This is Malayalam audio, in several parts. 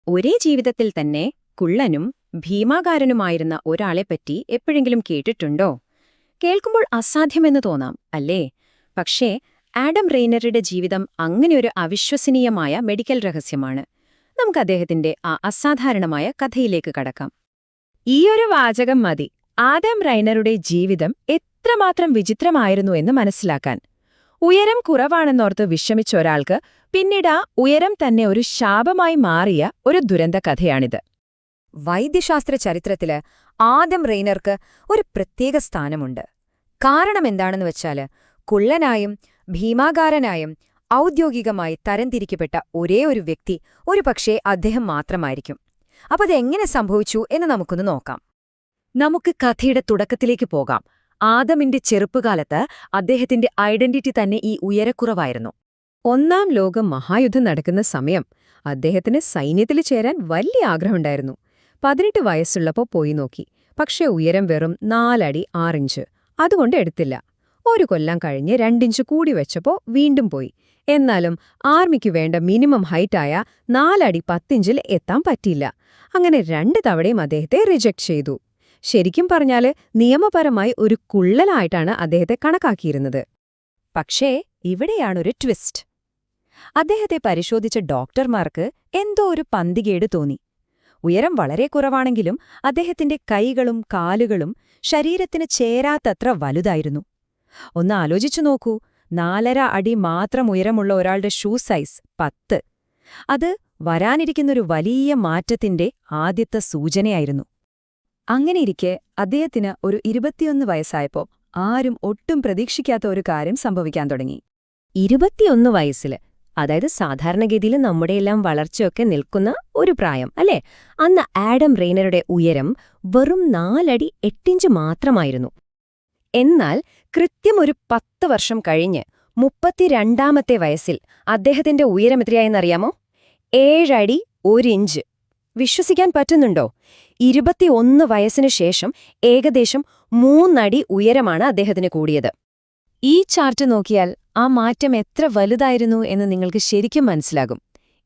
ഒരേ ജീവിതത്തിൽ തന്നെ കുള്ളനും ഭീമാകാരനുമായിരുന്ന ഒരാളെപ്പറ്റി എപ്പോഴെങ്കിലും കേട്ടിട്ടുണ്ടോ? കേൾക്കുമ്പോൾ അസാധ്യമെന്ന് തോന്നാം, അല്ലേ? പക്ഷേ ആഡം റെയ്നറുടെ ജീവിതം അങ്ങനെയൊരു അവിശ്വസനീയമായ മെഡിക്കൽ രഹസ്യമാണ്. നമുക്ക് അദ്ദേഹത്തിന്റെ ആ അസാധാരണമായ കഥയിലേക്ക് കടക്കാം. ഈയൊരു വാചകം മതി ആഡം റെയ്നറുടെ ജീവിതം എത്രമാത്രം വിചിത്രമായിരുന്നു എന്ന് മനസ്സിലാക്കാൻ. ഉയരം കുറവാണെന്നോർത്ത് വിഷമിച്ച ഒരാൾക്ക് പിന്നീട് ആ ഉയരം തന്നെ ഒരു ശാപമായി മാറിയ ഒരു ദുരന്ത കഥയാണിത്. വൈദ്യശാസ്ത്ര ചരിത്രത്തില് ആദം റെയ്നർക്ക് ഒരു പ്രത്യേക സ്ഥാനമുണ്ട്. കാരണം എന്താണെന്ന് വെച്ചാല് കുള്ളനായും ഭീമാകാരനായും ഔദ്യോഗികമായി തരംതിരിക്കപ്പെട്ട ഒരേ ഒരു വ്യക്തി ഒരുപക്ഷേ അദ്ദേഹം മാത്രമായിരിക്കും. അപ്പൊ അതെങ്ങനെ സംഭവിച്ചു എന്ന് നമുക്കൊന്ന് നോക്കാം. നമുക്ക് കഥയുടെ തുടക്കത്തിലേക്ക് പോകാം. ആദമിന്റെ ചെറുപ്പകാലത്ത് അദ്ദേഹത്തിന്റെ ഐഡന്റിറ്റി തന്നെ ഈ ഉയരക്കുറവായിരുന്നു. ഒന്നാം ലോക മഹായുദ്ധം നടക്കുന്ന സമയം അദ്ദേഹത്തിന് സൈന്യത്തിൽ ചേരാൻ വലിയ ആഗ്രഹമുണ്ടായിരുന്നു. 18 വയസ്സുള്ളപ്പോൾ പോയി നോക്കി. പക്ഷേ ഉയരം വെറും 4 അടി 6 ഇഞ്ച്. അതുകൊണ്ട് എടുത്തില്ല. ഒരു കൊല്ലം കഴിഞ്ഞ് 2 ഇഞ്ച് കൂടി വെച്ചപ്പോൾ വീണ്ടും പോയി. എന്നാലും ആർമിക്ക് വേണ്ട മിനിമം ഹൈറ്റായ 4 അടി 10 ഇഞ്ചിൽ എത്താൻ പറ്റിയില്ല. അങ്ങനെ 2 തവണയും അദ്ദേഹത്തെ റിജക്ട് ചെയ്തു. ശരിക്കും പറഞ്ഞാല് നിയമപരമായി ഒരു കുള്ളലായിട്ടാണ് അദ്ദേഹത്തെ കണക്കാക്കിയിരുന്നത്. പക്ഷേ ഇവിടെയാണൊരു ട്വിസ്റ്റ്. അദ്ദേഹത്തെ പരിശോധിച്ച ഡോക്ടർമാർക്ക് എന്തോ ഒരു പന്തികേട് തോന്നി. ഉയരം വളരെ കുറവാണെങ്കിലും അദ്ദേഹത്തിന്റെ കൈകളും കാലുകളും ശരീരത്തിന് ചേരാത്തത്ര വലുതായിരുന്നു. ഒന്ന് ആലോചിച്ചു നോക്കൂ, 4.5 അടി മാത്രം ഉയരമുള്ള ഒരാളുടെ ഷൂ സൈസ് 10. അത് വരാനിരിക്കുന്നൊരു വലിയ മാറ്റത്തിന്റെ ആദ്യത്തെ സൂചനയായിരുന്നു. അങ്ങനെയിരിക്കെ അദ്ദേഹത്തിന് ഒരു 21 വയസ്സായപ്പോൾ ആരും ഒട്ടും പ്രതീക്ഷിക്കാത്ത ഒരു കാര്യം സംഭവിക്കാൻ തുടങ്ങി. 21 വയസ്സില്, അതായത് സാധാരണഗതിയിൽ നമ്മുടെയെല്ലാം വളർച്ചയൊക്കെ നിൽക്കുന്ന ഒരു പ്രായം, അല്ലേ? അന്ന് ആഡം റെയ്നറുടെ ഉയരം വെറും 4 അടി 8 ഇഞ്ച് മാത്രമായിരുന്നു. എന്നാൽ കൃത്യം ഒരു 10 വർഷം കഴിഞ്ഞ് 32ാമത്തെ വയസ്സിൽ അദ്ദേഹത്തിന്റെ ഉയരം എത്രയായെന്നറിയാമോ? 7 അടി 1 ഇഞ്ച്. വിശ്വസിക്കാൻ പറ്റുന്നുണ്ടോ? 21 വയസ്സിനു ശേഷം ഏകദേശം 3 അടി ഉയരമാണ് അദ്ദേഹത്തിന് കൂടിയത്. ഈ ചാർട്ട് നോക്കിയാൽ ആ മാറ്റം എത്ര വലുതായിരുന്നു എന്ന് നിങ്ങൾക്ക് ശരിക്കും മനസ്സിലാകും.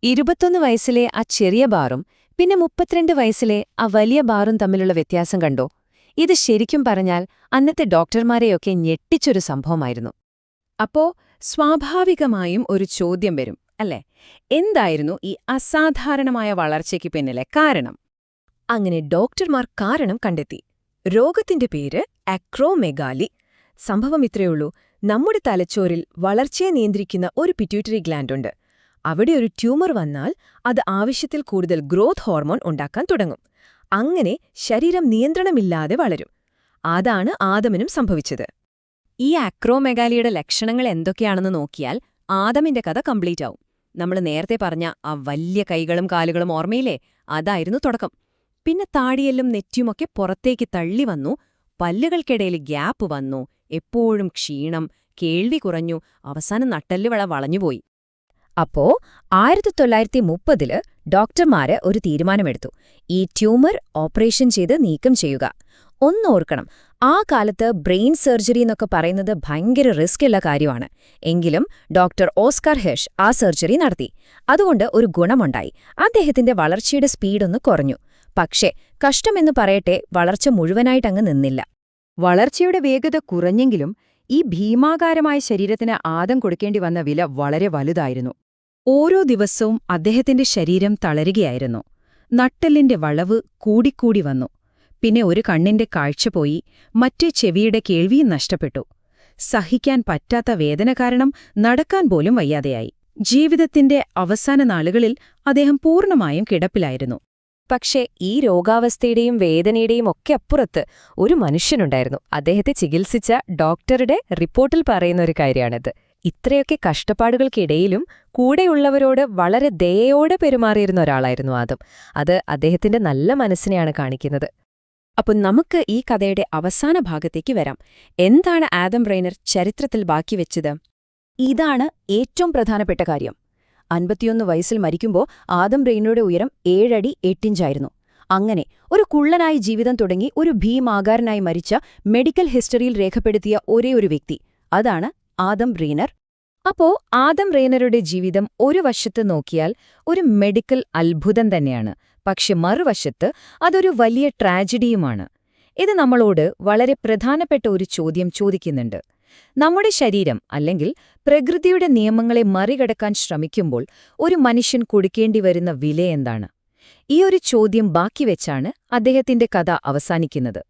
21 വയസ്സിലെ ആ ചെറിയ ബാറും പിന്നെ 32 വയസ്സിലെ ആ വലിയ ബാറും തമ്മിലുള്ള വ്യത്യാസം കണ്ടോ? ഇത് ശരിക്കും പറഞ്ഞാൽ അന്നത്തെ ഡോക്ടർമാരെയൊക്കെ ഞെട്ടിച്ചൊരു സംഭവമായിരുന്നു. അപ്പോ സ്വാഭാവികമായും ഒരു ചോദ്യം വരും, അല്ലേ? എന്തായിരുന്നു ഈ അസാധാരണമായ വളർച്ചയ്ക്ക് പിന്നിലെ കാരണം? അങ്ങനെ ഡോക്ടർമാർ കാരണം കണ്ടെത്തി. രോഗത്തിന്റെ പേര് അക്രോമെഗാലി. സംഭവം ഇത്രയുള്ളൂ. നമ്മുടെ തലച്ചോറിൽ വളർച്ചയെ നിയന്ത്രിക്കുന്ന ഒരു പിറ്റ്യൂട്ടറി ഗ്ലാൻഡുണ്ട്. അവിടെ ഒരു ട്യൂമർ വന്നാൽ അത് ആവശ്യത്തിൽ കൂടുതൽ ഗ്രോത്ത് ഹോർമോൺ ഉണ്ടാക്കാൻ തുടങ്ങും. അങ്ങനെ ശരീരം നിയന്ത്രണമില്ലാതെ വളരും. അതാണ് ആദമിനും സംഭവിച്ചത്. ഈ അക്രോമെഗാലിയുടെ ലക്ഷണങ്ങൾ എന്തൊക്കെയാണെന്ന് നോക്കിയാൽ ആദമിന്റെ കഥ കംപ്ലീറ്റ് ആവും. നമ്മൾ നേരത്തെ പറഞ്ഞ ആ വലിയ കൈകളും കാലുകളും ഓർമ്മയില്ലേ? അതായിരുന്നു തുടക്കം. പിന്നെ താടിയെല്ലും നെറ്റിയുമൊക്കെ പുറത്തേക്ക് തള്ളി വന്നു. പല്ലുകൾക്കിടയിൽ ഗ്യാപ്പ് വന്നു. എപ്പോഴും ക്ഷീണം, കേൾവി കുറഞ്ഞു. അവസാനം നട്ടെല്ലുവള വളഞ്ഞുപോയി. അപ്പോ 1930 ഡോക്ടർമാര് ഒരു തീരുമാനമെടുത്തു. ഈ ട്യൂമർ ഓപ്പറേഷൻ ചെയ്ത് നീക്കം ചെയ്യുക. ഒന്നോർക്കണം, ആ കാലത്ത് ബ്രെയിൻ സർജറി എന്നൊക്കെ പറയുന്നത് ഭയങ്കര റിസ്ക്കുള്ള കാര്യമാണ്. എങ്കിലും ഡോക്ടർ ഓസ്കാർ ഹെർഷ് ആ സർജറി നടത്തി. അതുകൊണ്ട് ഒരു ഗുണമുണ്ടായി. അദ്ദേഹത്തിന്റെ വളർച്ചയുടെ സ്പീഡൊന്ന് കുറഞ്ഞു. പക്ഷേ കഷ്ടമെന്ന് പറയട്ടെ, വളർച്ച മുഴുവനായിട്ടങ്ങ് നിന്നില്ല. വളർച്ചയുടെ വേഗത കുറഞ്ഞെങ്കിലും ഈ ഭീമാകാരമായ ശരീരത്തിന് ആദം കൊടുക്കേണ്ടി വന്ന വില വളരെ വലുതായിരുന്നു. ഓരോ ദിവസവും അദ്ദേഹത്തിന്റെ ശരീരം തളരുകയായിരുന്നു. നട്ടെല്ലിന്റെ വളവ് കൂടിക്കൂടി വന്നു. പിന്നെ ഒരു കണ്ണിന്റെ കാഴ്ച പോയി, മറ്റേ ചെവിയുടെ കേൾവിയും നഷ്ടപ്പെട്ടു. സഹിക്കാൻ പറ്റാത്ത വേദന കാരണം നടക്കാൻ പോലും വയ്യാതെയായി. ജീവിതത്തിന്റെ അവസാന നാളുകളിൽ അദ്ദേഹം പൂർണ്ണമായും കിടപ്പിലായിരുന്നു. പക്ഷേ ഈ രോഗാവസ്ഥയുടെയും വേദനയുടെയും ഒക്കെ അപ്പുറത്ത് ഒരു മനുഷ്യനുണ്ടായിരുന്നു. അദ്ദേഹത്തെ ചികിത്സിച്ച ഡോക്ടറുടെ റിപ്പോർട്ടിൽ പറയുന്ന ഒരു കാര്യമാണിത്. ഇത്രയൊക്കെ കഷ്ടപ്പാടുകൾക്കിടയിലും കൂടെയുള്ളവരോട് വളരെ ദയയോടെ പെരുമാറിയിരുന്ന ഒരാളായിരുന്നു ആദം. അത് അദ്ദേഹത്തിന്റെ നല്ല മനസ്സിനെയാണ് കാണിക്കുന്നത്. അപ്പോൾ നമുക്ക് ഈ കഥയുടെ അവസാന ഭാഗത്തേക്ക് വരാം. എന്താണ് ആദം റെയ്നർ ചരിത്രത്തിൽ ബാക്കിവെച്ചത്? ഇതാണ് ഏറ്റവും പ്രധാനപ്പെട്ട കാര്യം. 51 വയസ്സിൽ മരിക്കുമ്പോൾ ആദം റെയ്നറുടെ ഉയരം 7 അടി 8 ഇഞ്ചായിരുന്നു. അങ്ങനെ ഒരു കുള്ളനായി ജീവിതം തുടങ്ങി ഒരു ഭീമാകാരനായി മരിച്ച മെഡിക്കൽ ഹിസ്റ്ററിയിൽ രേഖപ്പെടുത്തിയ ഒരേ ഒരു വ്യക്തി, അതാണ് ആദം റെയ്നർ. അപ്പോ ആദം റെയ്നറുടെ ജീവിതം ഒരു വശത്ത് നോക്കിയാൽ ഒരു മെഡിക്കൽ അത്ഭുതം തന്നെയാണ്, പക്ഷെ മറുവശത്ത് അതൊരു വലിയ ട്രാജഡിയുമാണ്. ഇത് നമ്മളോട് വളരെ പ്രധാനപ്പെട്ട ഒരു ചോദ്യം ചോദിക്കുന്നുണ്ട്. നമ്മുടെ ശരീരം അല്ലെങ്കിൽ പ്രകൃതിയുടെ നിയമങ്ങളെ മറികടക്കാൻ ശ്രമിക്കുമ്പോൾ ഒരു മനുഷ്യൻ കൊടുക്കേണ്ടി വരുന്ന വിലയെന്താണ്? ഈ ഒരു ചോദ്യം ബാക്കിവെച്ചാണ് അദ്ദേഹത്തിന്റെ കഥ അവസാനിക്കുന്നത്.